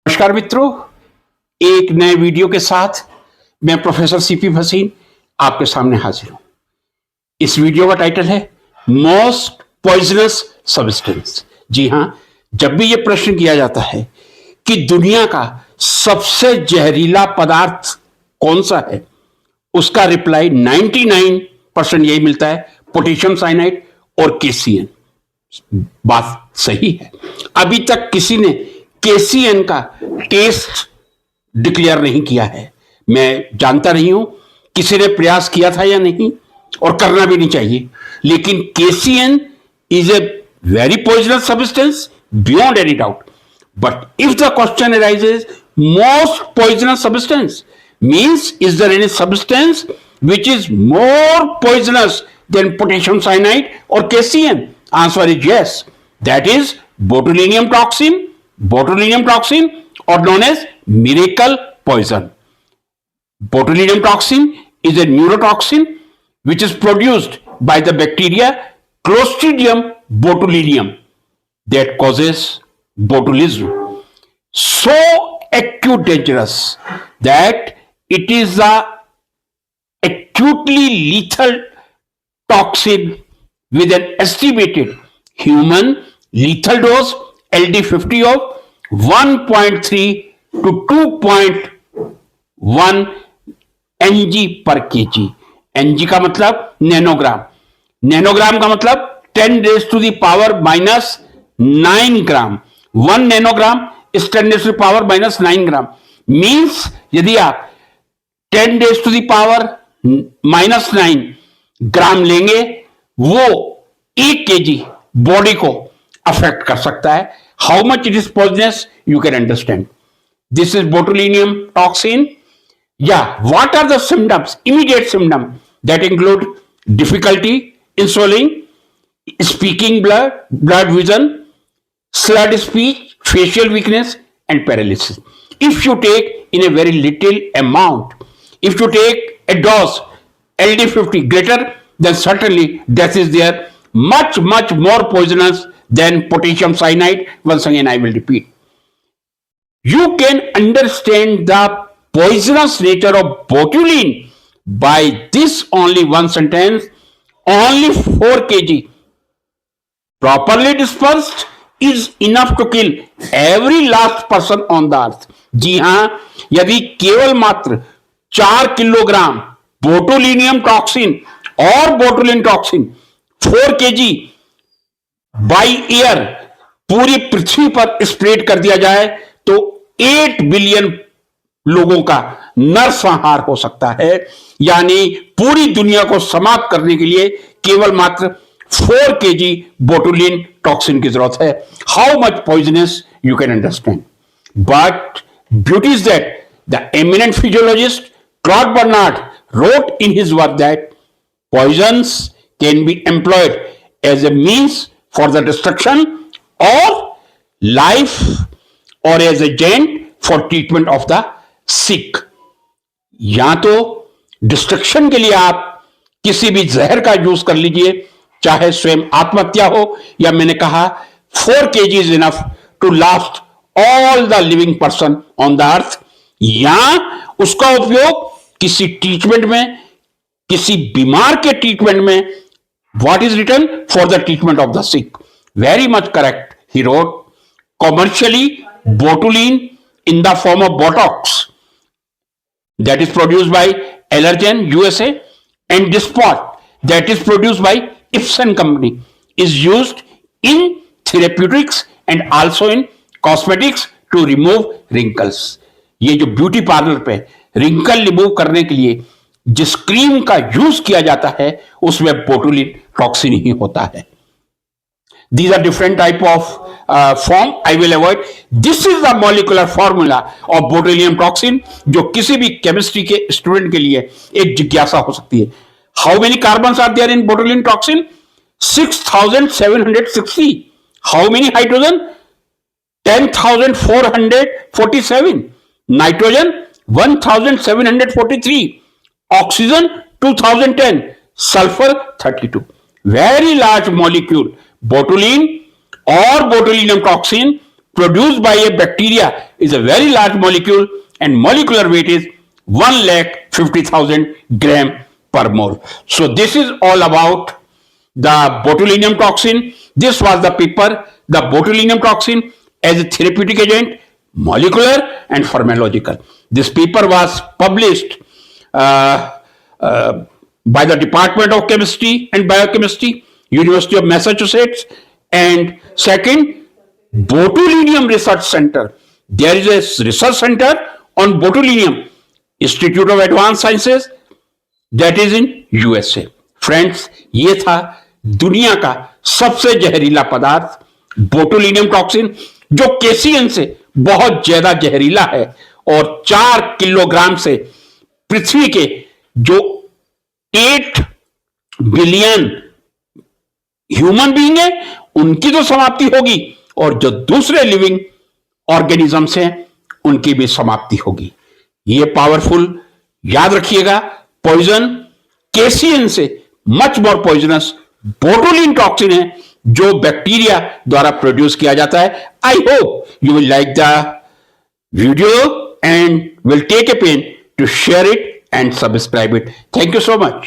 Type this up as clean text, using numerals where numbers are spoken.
नमस्कार मित्रों, एक नए वीडियो के साथ मैं प्रोफेसर सीपी भसीन आपके सामने हाजिर हूं। इस वीडियो का टाइटल है मोस्ट पॉइजनस सब्सटेंस। जी हां, जब भी यह प्रश्न किया जाता है कि दुनिया का सबसे जहरीला पदार्थ कौन सा है, उसका रिप्लाई 99% यही मिलता है, पोटेशियम साइनाइड और केसीएन। बात सही है। अभी तक किसी ने केसीएन का टेस्ट डिक्लेयर नहीं किया है। मैं जानता नहीं हूं किसी ने प्रयास किया था या नहीं, और करना भी नहीं चाहिए। लेकिन KCN is a very poisonous substance beyond any doubt. But if the question arises, most poisonous substance means, is there any substance which is more poisonous than potassium cyanide or KCN? Answer is yes. That is botulinum toxin. Botulinum toxin, or known as miracle poison. Botulinum toxin is a neurotoxin which is produced by the bacteria Clostridium botulinum that causes botulism. So acute dangerous that it is a acutely lethal toxin with an estimated human lethal dose LD50 of 1.3 to 2.1 Ng per kg. Ng का मतलब nanogram, nanogram का मतलब 10 raised to the power minus 9 gram. 1 nanogram is 10 raised to the power minus 9 gram. Means यदि आप 10 raised to the power minus 9 ग्राम लेंगे, वो 1 kg body को affect कर सकता है। How much it is poisonous you can understand. This is botulinum toxin. या what are the symptoms, immediate symptom that include difficulty in swallowing, speaking, blood vision, slurred speech, facial weakness and paralysis. If you take in a very little amount, if you take a dose LD50 greater, then certainly death is there. Much more poisonous than potassium cyanide. Once again I will repeat. You can understand the poisonous nature of botulin by this only one sentence. Only 4 kg properly dispersed is enough to kill every last person on the earth. जी हां, यदि केवल मात्र 4 kilogram बोटुलिनियम toxin और बोटुलिन toxin 4 kg by year पूरी पृथ्वी पर spread कर दिया जाए तो 8 बिलियन लोगों का नरसंहार हो सकता है। यानी पूरी दुनिया को समाप्त करने के लिए केवल मात्र 4 kg बोटुलिन टॉक्सिन की जरूरत है। How much poisonous you can understand. But beauty is that the eminent physiologist Claude Bernard wrote in his work that poisons can be employed as a means for the destruction of life or as agent for treatment of the sick. या तो destruction के लिए आप किसी भी जहर का use कर लीजिए, चाहे स्वयं आत्महत्या हो, या मैंने कहा 4 kg is enough to last all the living person on the earth, या उसका उपयोग किसी ट्रीटमेंट में, किसी बीमार के ट्रीटमेंट में। What is written for the treatment of the sick. Very much correct he wrote. Commercially botulin in the form of Botox that is produced by Allergan USA and Dysport that is produced by Ipsen company is used in therapeutics and also in cosmetics to remove wrinkles. ये जो beauty parlour पे wrinkle remove करने के लिए जिस cream का use किया जाता है उसमें बोटुलिन टॉक्सिन ही होता है। These are different type of form. I will avoid. This is the molecular formula of botulinum toxin, जो किसी भी केमिस्ट्री के स्टूडेंट के लिए एक जिज्ञासा हो सकती है। How many carbons are there in botulinum toxin? 6,760. How many hydrogen? 10,447. Nitrogen 1,743. Oxygen 2,010. Sulfur 32. Very large molecule. Botulin or botulinum toxin produced by a bacteria is a very large molecule and molecular weight is 1,50,000 gram per mole. So this is all about the botulinum toxin. This was the paper, the botulinum toxin as a therapeutic agent, molecular and pharmacological. This paper was published by the Department of Chemistry and Biochemistry, University of Massachusetts. And second, Botulinum Research Center. There is a research center on botulinum, Institute of Advanced Sciences, that is in USA. Friends, ये था दुनिया का सबसे जहरीला पदार्थ बोटुलिनियम toxin, जो cation से बहुत ज्यादा जहरीला है और 4 किलोग्राम से पृथ्वी के जो 8 बिलियन ह्यूमन बीइंग है उनकी तो समाप्ति होगी और जो दूसरे लिविंग ऑर्गेनिजम्स हैं उनकी भी समाप्ति होगी. ये पावरफुल, याद रखिएगा, पॉइजन केसियन से much more poisonous botulin toxin है जो बैक्टीरिया द्वारा प्रोड्यूस किया जाता है. I hope you will like the video and will take a pain to share it and subscribe it. Thank you so much.